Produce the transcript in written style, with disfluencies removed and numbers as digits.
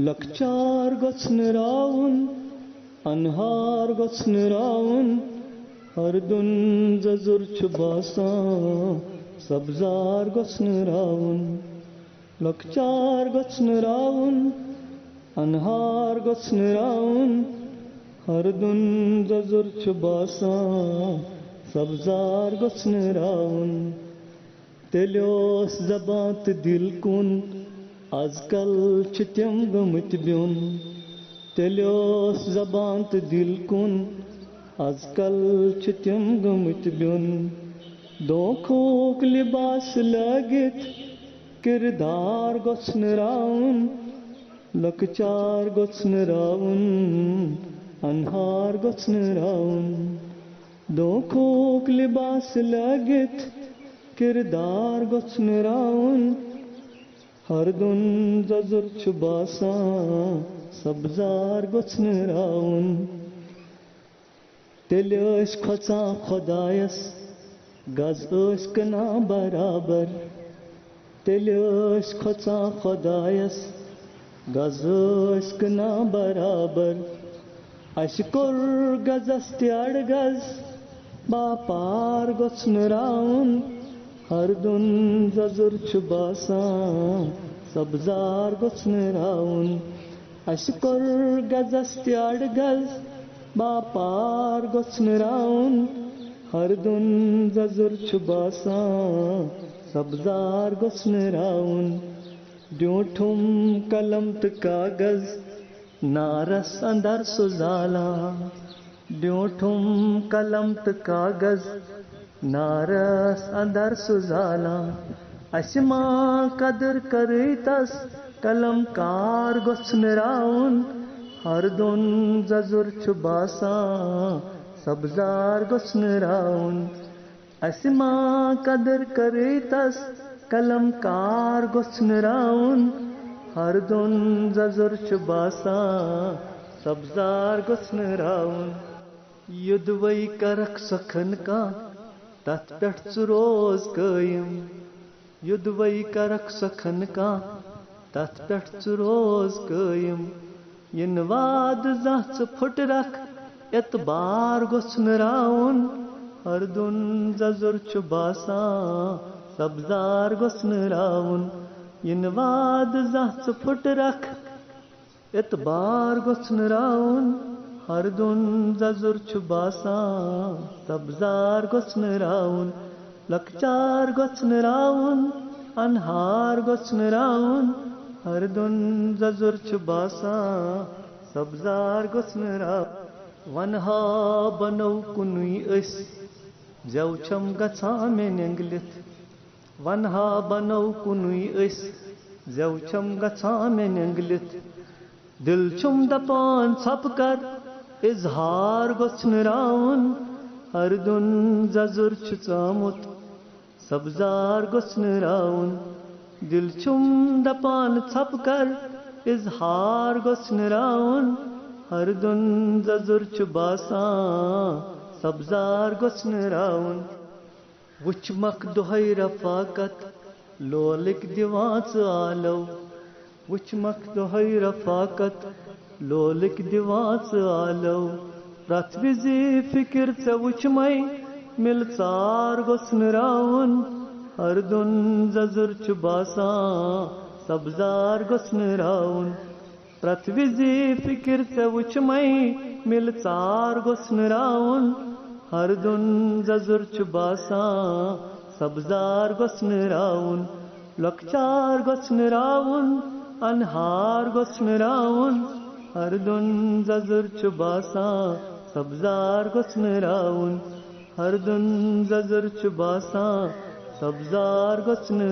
lecture گژھن راوُن انہار گژھن راوُن ہردُن زَزُر چھُ باسان سبزار گژھن راوُن لکچار گژھن راوُن انہار گژھن راوُن ہردُن زَزُر چھُ باسان سبزار گژھن راوُن تیٚلہِ اوس زبان تہٕ دِل کُن آز کل چھِ تِم گٔمٕتۍ بیوٚن تیٚلہِ اوس زبان تہٕ دِل کُن آز کل چھِ تِم گٔمٕتۍ بیوٚن دھوکھُک لباس لٲگِتھ کِردار گژھن راوُن لۄکچار گژھن راوُن انہار گژھن راوُن دھوکھُک لباس لٲگِتھ کِردار گژھن راوُن ہردُن زَزُر چھُ باسان سبزار گژھن راوُن تیٚلہِ ٲسۍ کھۄژان خۄدایَس گز ٲسۍ کٕنان برابر تیٚلہِ ٲسۍ کھۄژان خۄدایَس گز ٲسۍ کٕنان برابر اَسہِ کوٚر گزس تہِ اَڑٕ گز باپار گژھن راوُن ہردُن زَزُر چھُ باسان سبزار گژھن راوُن اَسہِ کوٚر گزس تہِ اَڑٕ گز باپار گژھن راوُن ہردُن زَزُر چھُ باسان سبزار گژھن راوُن ڈیوٗٹھُم قلم تہٕ کاغذ نارس اندر سُہ زالان ڈیوٗٹھُم قلم تہٕ کاغذ نارس اندر سُہ زالان اَسہِ ما قدر کٔرٕے تس قلم کار گژھن راوُن ہردُن زَزُر چھُ باسان سبزار گژھن راوُن اَسہِ ما قدر کٔرٕے تس قلم کار گژھن راوُن ہردُن زَزُر چھُ باسان سبزار گژھن راوُن یوٚدوَے کرکھ سۄ خانقاہ تتھ پٮ۪ٹھ ژٕ روز قٲیِم یوٚدوَے کرکھ سۄ خانقاہ تتھ پٮ۪ٹھ ژٕ روز قٲیِم یِنہٕ وادٕ زانٛہہ ژٕ پھٕٹرکھ اعتبار گژھن راوُن ہردُن زَزُر چھُ باسان سبزار گژھن راوُن یِنہٕ وادٕ زانٛہہ ژٕ پھٕٹرکھ اعتبار گژھن راوُن ہردُن زَزُر چھُ باسان سبزار گژھن راوُن لۄکچار گژھن راوُن انہار گژھن راوُن ہردُن زَزُر چھُ باسان سبزار گژھن راوُن وَنہٕ ہا بنو کُنُے أسۍ زٮ۪و چھَم گژھان مےٚ نٮ۪نٛگلِتھ وَنہٕ ہا بنو کُنُے أسۍ زٮ۪و چھَم گژھان مےٚ نٮ۪نٛگلِتھ دِل چھُم دپان ژھۄپہٕ کر اظہار گژھن راوُن ہردُن زَزُر چھُ ژامُت سبزار گژھن راوُن دِل چھُم دپان ژھۄپہٕ کر اظہار گژھن راوُن ہردُن زَزُر چھُ باسان سبزار گژھن راوُن وٕچھمکھ دۄہَے رفاقت لولٕکۍ دِوان ژٕ آلو وٕچھمکھ دۄہَے رفاقت لولٕکۍ دِوان ژٕ آلو پرٛٮ۪تھ وِزِ فِکِر ژےٚ وٕچھمَے مِلہٕ ژار گژھن راوُن ہردُن زَزُر چھُ باسان سبزار گژھن راوُن پرٛٮ۪تھ وِزِ فِکِر ژےٚ وٕچھمَے مِلہٕ ژار گژھن راوُن ہردُن زَزُر چھُ باسان سبزار گژھن راوُن لۄکچار گژھن راوُن انہار گژھن راوُن ہردُن زَزُر چھُ باسان سبزار گژھن راوُن ہردُن زَزُر چھُ باسان سبزار گژھن